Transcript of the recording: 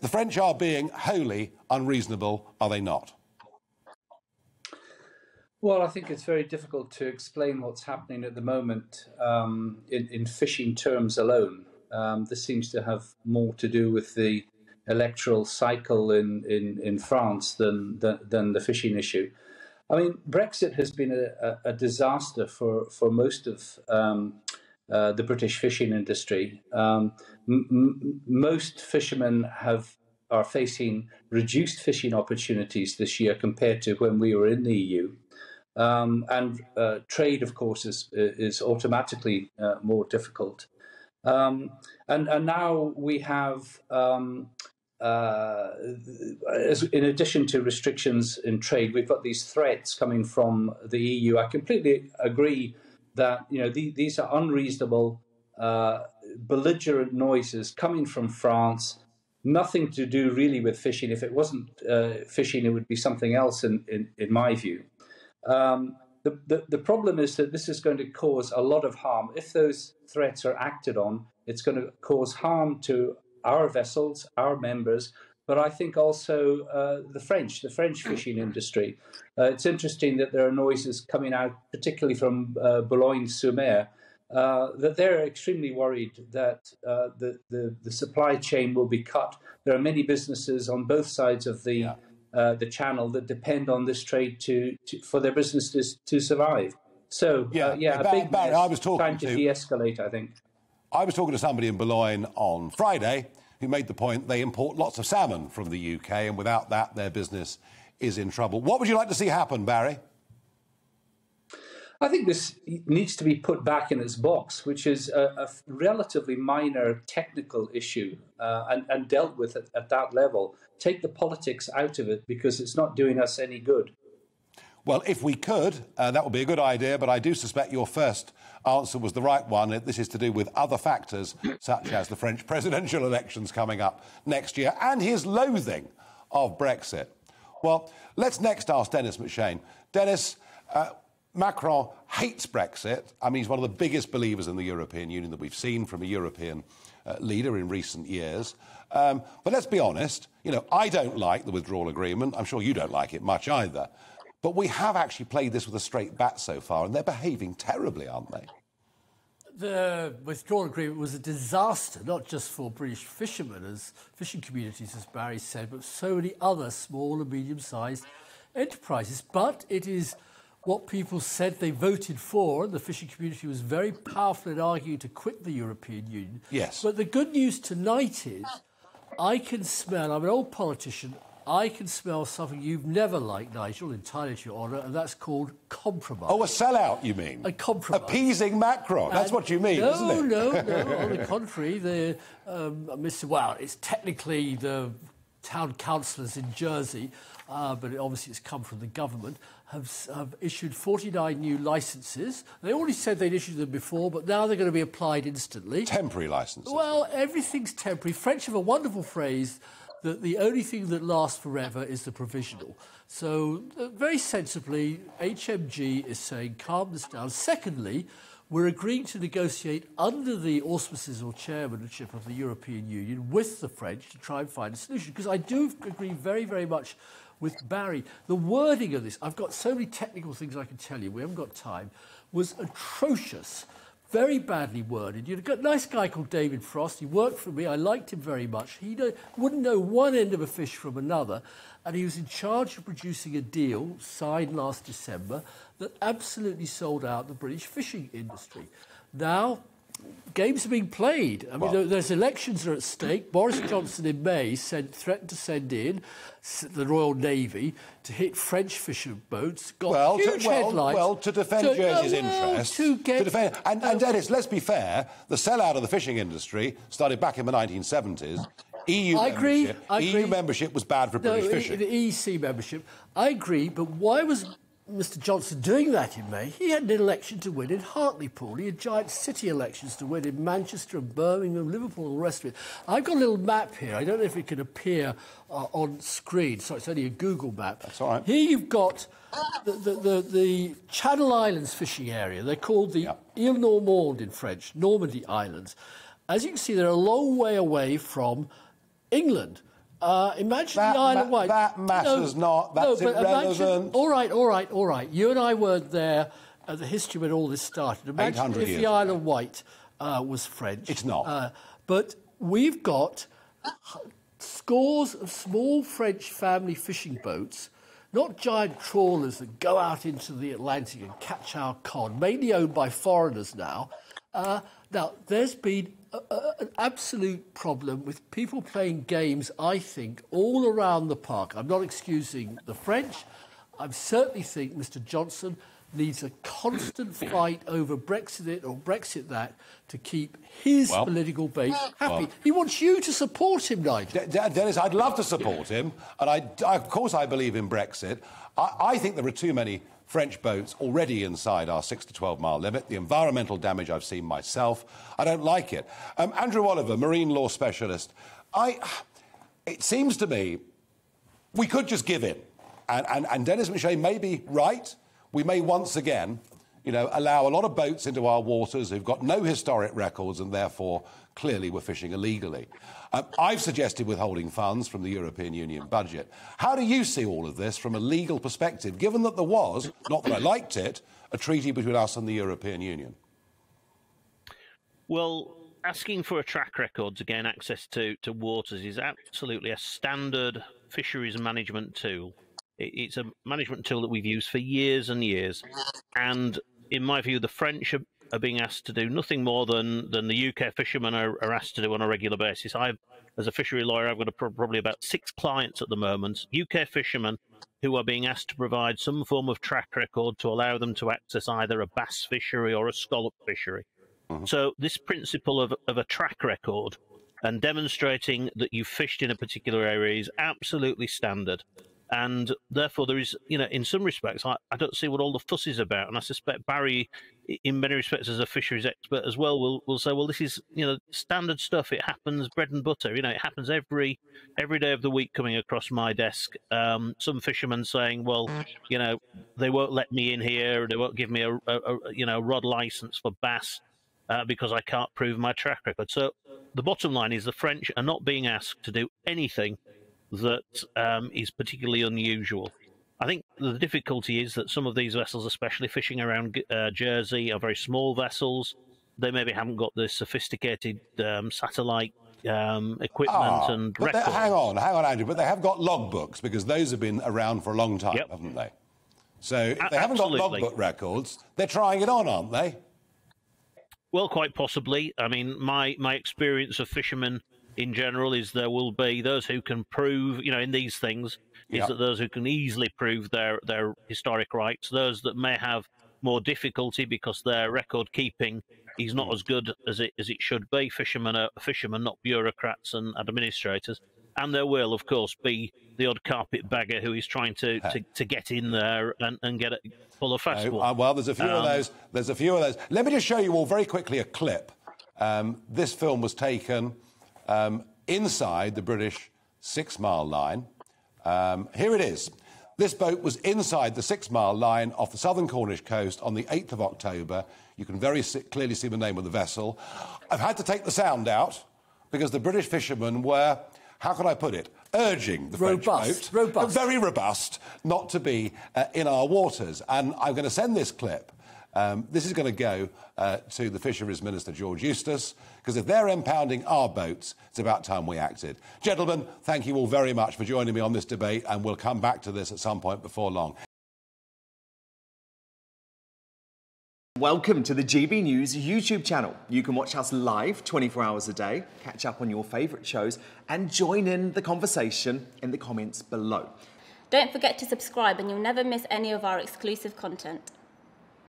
The French are being wholly unreasonable, are they not? Well, I think it's very difficult to explain what's happening at the moment in fishing terms alone. This seems to have more to do with the electoral cycle in France than the fishing issue. I mean, Brexit has been a disaster for most of the British fishing industry. Most fishermen are facing reduced fishing opportunities this year compared to when we were in the EU. And trade, of course, is automatically more difficult. And now we have, in addition to restrictions in trade, we've got these threats coming from the EU. I completely agree that these are unreasonable, belligerent noises coming from France. Nothing to do really with fishing. If it wasn't fishing, it would be something else, in my view. The problem is that this is going to cause a lot of harm. If those threats are acted on, it's going to cause harm to our vessels, our members, but I think also the French fishing industry. It's interesting that there are noises coming out, particularly from Boulogne-sur-Mer, that they're extremely worried that the supply chain will be cut. There are many businesses on both sides of the channel that depend on this trade for their businesses to survive. So, a big Barry, I was time to de-escalate, I think. I was talking to somebody in Boulogne on Friday who made the point they import lots of salmon from the UK, and without that, their business is in trouble. What would you like to see happen, Barry? I think this needs to be put back in its box, which is a relatively minor technical issue and dealt with at that level. Take the politics out of it because it's not doing us any good. Well, if we could, that would be a good idea, but I do suspect your first answer was the right one. This is to do with other factors, such as the French presidential elections coming up next year and his loathing of Brexit. Well, let's next ask Dennis McShane. Dennis, Macron hates Brexit. I mean, he's one of the biggest believers in the European Union that we've seen from a European leader in recent years. But let's be honest, I don't like the withdrawal agreement. I'm sure you don't like it much either. But we have actually played this with a straight bat so far, and they're behaving terribly, aren't they? The withdrawal agreement was a disaster, not just for British fishing communities, as Barry said, but so many other small and medium-sized enterprises. But it is what people said they voted for, and the fishing community was very powerful in arguing to quit the European Union. Yes. But the good news tonight is I can smell, I'm an old politician, I can smell something you've never liked, Nigel, entirely to your honour, and that's called compromise. Oh, a sellout, you mean? A compromise. Appeasing Macron. That's what you mean, isn't it? No. On the contrary, it's technically the town councillors in Jersey, but obviously it's come from the government, have issued 49 new licences. They already said they'd issued them before, but now they're going to be applied instantly. Temporary licences. Well, everything's temporary. French have a wonderful phrase that the only thing that lasts forever is the provisional. So very sensibly, HMG is saying calm this down. Secondly, we're agreeing to negotiate under the auspices or chairmanship of the European Union with the French to try and find a solution. Because I do agree very, very much with Barry. The wording of this, I've got so many technical things I can tell you, we haven't got time, was atrocious. Very badly worded. You've got a nice guy called David Frost. He worked for me. I liked him very much. He wouldn't know one end of a fish from another. And he was in charge of producing a deal signed last December that absolutely sold out the British fishing industry. Now, games are being played. I mean, there's elections are at stake. Boris Johnson in May threatened to send in the Royal Navy to hit French fishing boats. Got huge headlines. To defend Jersey's interests. And Dennis, let's be fair, the sellout of the fishing industry started back in the 1970s. EU membership was bad for British fishing. The EEC membership, I agree, but why was Mr Johnson doing that in May? He had an election to win in Hartlepool. He had giant city elections to win in Manchester and Birmingham, Liverpool and the rest of it. I've got a little map here. I don't know if it can appear on screen, so it's only a Google map. That's all right. Here you've got the Channel Islands fishing area. They're called the Ile Normande in French, Normandy Islands. As you can see, they're a long way away from England. Imagine the Isle of Wight. That matters not. That's irrelevant. All right. You and I weren't there at the history when all this started. Imagine if the Isle of Wight was French. It's not. But we've got scores of small French family fishing boats, not giant trawlers that go out into the Atlantic and catch our cod, mainly owned by foreigners now. Now, there's been an absolute problem with people playing games, I think, all around the park. I'm not excusing the French. I certainly think Mr Johnson needs a constant fight over Brexit it or Brexit that to keep his political base happy. He wants you to support him, Nigel. Dennis, I'd love to support him, and of course I believe in Brexit. I think there are too many French boats already inside our 6 to 12 mile limit. The environmental damage I've seen myself, I don't like it. Andrew Oliver, marine law specialist, it seems to me we could just give in. And Dennis Michet may be right. We may once again, allow a lot of boats into our waters who've got no historic records and therefore clearly we're fishing illegally. I've suggested withholding funds from the European Union budget. How do you see all of this from a legal perspective, given that there was, not that I liked it, a treaty between us and the European Union? Well, asking for a track record to gain access to waters is absolutely a standard fisheries management tool. It's a management tool that we've used for years and years. And in my view, the French are being asked to do nothing more than the UK fishermen are asked to do on a regular basis. As a fishery lawyer, I've got probably about 6 clients at the moment, UK fishermen, who are being asked to provide some form of track record to allow them to access either a bass fishery or a scallop fishery. So this principle of a track record and demonstrating that you've fished in a particular area is absolutely standard. And therefore, there is, in some respects, I don't see what all the fuss is about. And I suspect Barry, in many respects, as a fisheries expert as well, will say, well, this is, standard stuff. It happens, bread and butter. It happens every day of the week coming across my desk. Some fishermen saying, well, they won't let me in here. They won't give me a rod license for bass because I can't prove my track record. So the bottom line is the French are not being asked to do anything that is particularly unusual. I think the difficulty is that some of these vessels, especially fishing around Jersey, are very small vessels. They maybe haven't got the sophisticated satellite equipment and records. Hang on, Andrew, but they have got logbooks because those have been around for a long time, haven't they? So if they haven't got logbook records, they're trying it on, aren't they? Well, quite possibly. I mean, my experience of fishermen in general is there will be those who can prove, in these things, is that those who can easily prove their historic rights, those that may have more difficulty because their record keeping is not as good as it should be. Fishermen are fishermen, not bureaucrats and administrators. And there will, of course, be the odd carpetbagger who is trying to get in there and get pull a fast one. Well, there's a few of those. There's a few of those. Let me just show you all very quickly a clip. This film was taken inside the British 6 mile line. Here it is. This boat was inside the 6 mile line off the southern Cornish coast on the 8th of October. You can very clearly see the name of the vessel. I've had to take the sound out because the British fishermen were, how can I put it, urging the French boat, very robust, not to be in our waters. And I'm going to send this clip. This is going to go to the Fisheries Minister, George Eustace, because if they're impounding our boats, it's about time we acted. Gentlemen, thank you all very much for joining me on this debate, and we'll come back to this at some point before long. Welcome to the GB News YouTube channel. You can watch us live 24 hours a day, catch up on your favourite shows, and join in the conversation in the comments below. Don't forget to subscribe and you'll never miss any of our exclusive content.